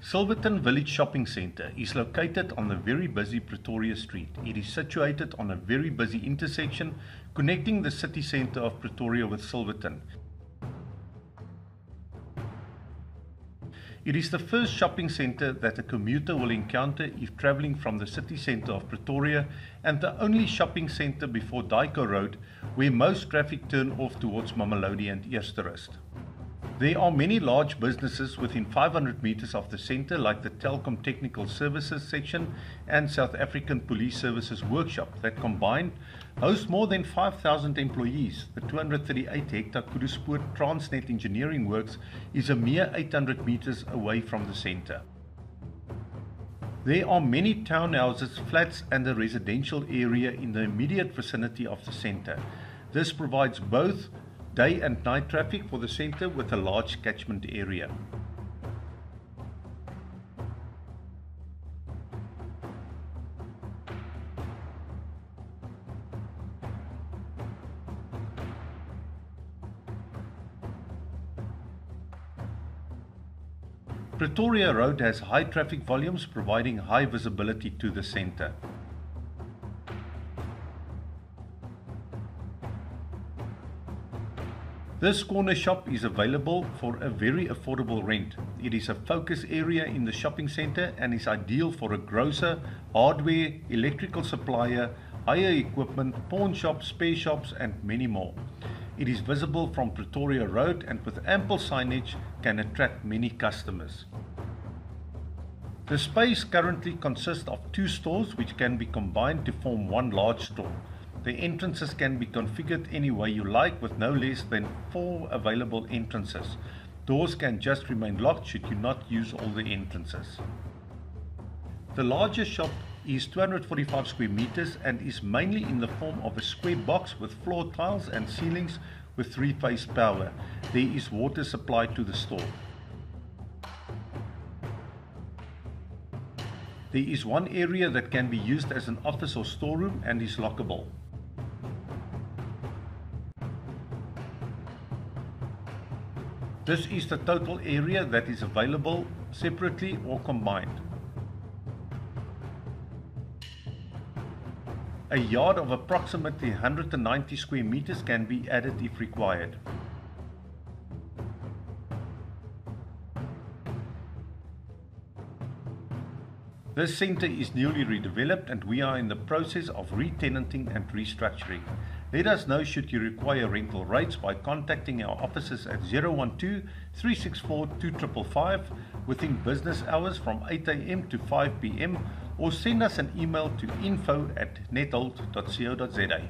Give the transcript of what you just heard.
Silverton Village Shopping Centre is located on the very busy Pretoria Street. It is situated on a very busy intersection connecting the city centre of Pretoria with Silverton. It is the first shopping centre that a commuter will encounter if travelling from the city centre of Pretoria, and the only shopping centre before Daiko Road where most traffic turn off towards Mamelodi and Eersterust. There are many large businesses within 500 metres of the centre, like the Telkom Technical Services section and South African Police Services Workshop that combined host more than 5,000 employees. The 238-hectare Kuduspoort Transnet Engineering Works is a mere 800 metres away from the centre. There are many townhouses, flats and a residential area in the immediate vicinity of the centre. This provides both day and night traffic for the centre with a large catchment area. Pretoria Road has high traffic volumes, providing high visibility to the centre. This corner shop is available for a very affordable rent. It is a focus area in the shopping centre and is ideal for a grocer, hardware, electrical supplier, hire equipment, pawn shops, spare shops and many more. It is visible from Pretoria Road and with ample signage can attract many customers. The space currently consists of 2 stores which can be combined to form one large store. The entrances can be configured any way you like with no less than 4 available entrances. Doors can just remain locked should you not use all the entrances. The larger shop is 245 square meters and is mainly in the form of a square box with floor tiles and ceilings with 3-phase power. There is water supplied to the store. There is one area that can be used as an office or storeroom and is lockable. This is the total area that is available separately or combined. A yard of approximately 190 square meters can be added if required. This centre is newly redeveloped and we are in the process of re-tenanting and restructuring. Let us know should you require rental rates by contacting our offices at 012-364-2555 within business hours from 8 AM to 5 PM or send us an email to info@nethold.co.za.